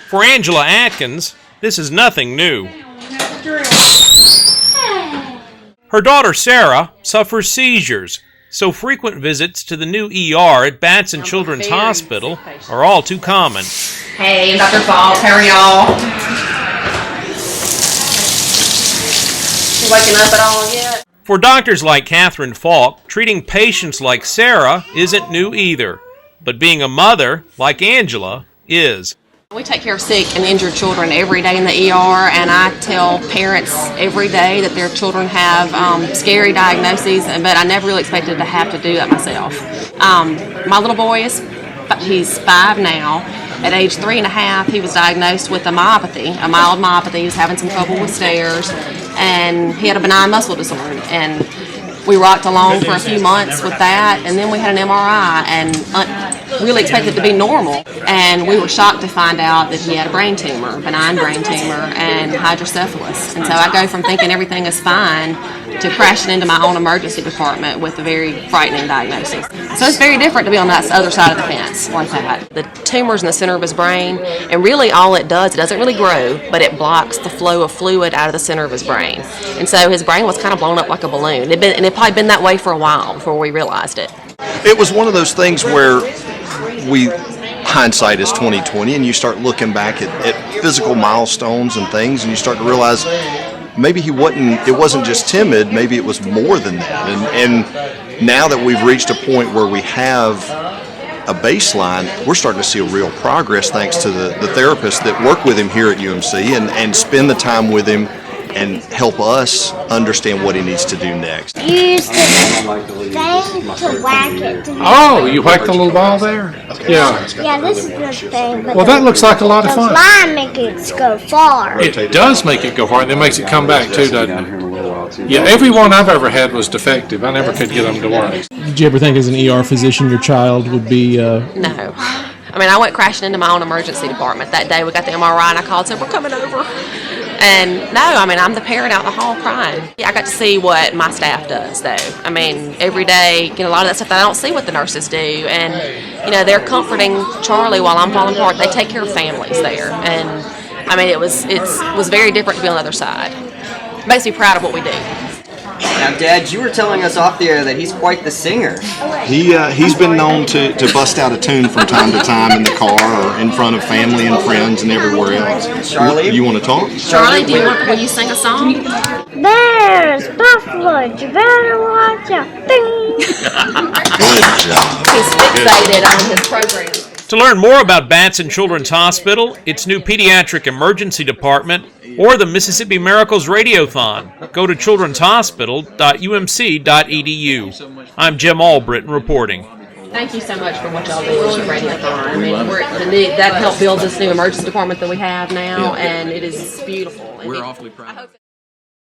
For Angela Atkins, this is nothing new. Her daughter Sarah suffers seizures, so frequent visits to the new ER at Batson Children's Hospital are all too common. Hey, Dr. Falk, how are y'all? You waking up at all yet? For doctors like Catherine Falk, treating patients like Sarah isn't new either. But being a mother, like Angela, is. We take care of sick and injured children every day in the ER, and I tell parents every day that their children have scary diagnoses, but I never really expected to have to do that myself. My little boy he's 5 now. At age 3.5, he was diagnosed with a myopathy, a mild myopathy. He was having some trouble with stairs, and he had a benign muscle disorder. And we rocked along for a few months with that, and then we had an MRI and really expected it to be normal. And we were shocked to find out that he had a brain tumor, benign brain tumor, and hydrocephalus. And so I go from thinking everything is fine to crashing into my own emergency department with a very frightening diagnosis. So it's very different to be on that other side of the fence like that. The tumor's in the center of his brain, and really all it doesn't really grow, but it blocks the flow of fluid out of the center of his brain. And so his brain was kind of blown up like a balloon. It had probably been that way for a while before we realized it. It was one of those things where hindsight is 20/20, and you start looking back at physical milestones and things, and you start to realize maybe it wasn't just timid, maybe it was more than that. And now that we've reached a point where we have a baseline, we're starting to see a real progress thanks to the therapists that work with him here at UMC and spend the time with him and help us understand what he needs to do next. Use the thing to whack it. Oh, you whack the little ball there? Yeah. Yeah, this is the thing. But Well, that looks like a lot of fun. The line makes it go far. It does make it go far, and it makes it come back too, doesn't it? Yeah, every one I've ever had was defective. I never could get them to work. Did you ever think as an ER physician your child would be... No. I mean, I went crashing into my own emergency department that day. We got the MRI, and I called and said, we're coming over. And no, I mean, I'm the parent out in the hall crying. I got to see what my staff does, though. I mean, every day, a lot of that stuff that I don't see what the nurses do. And, they're comforting Charlie while I'm falling apart. They take care of families there. And, I mean, it was very different to be on the other side. It makes me proud of what we do. Now, Dad, you were telling us off the air that he's quite the singer. He's been known to bust out a tune from time to time in the car or in front of family and friends and everywhere else. Charlie? You want to talk? Charlie, will you sing a song? There's buffalo, you better watch out. Ding. Good job. He's fixated on his program. To learn more about Batson Children's Hospital, its new Pediatric Emergency Department, or the Mississippi Miracles Radiothon, go to childrenshospital.umc.edu. I'm Jim Albritton reporting. Thank you so much for what y'all do with your radiothon. I mean, that helped build this new emergency department that we have now, and it is beautiful. We're awfully proud.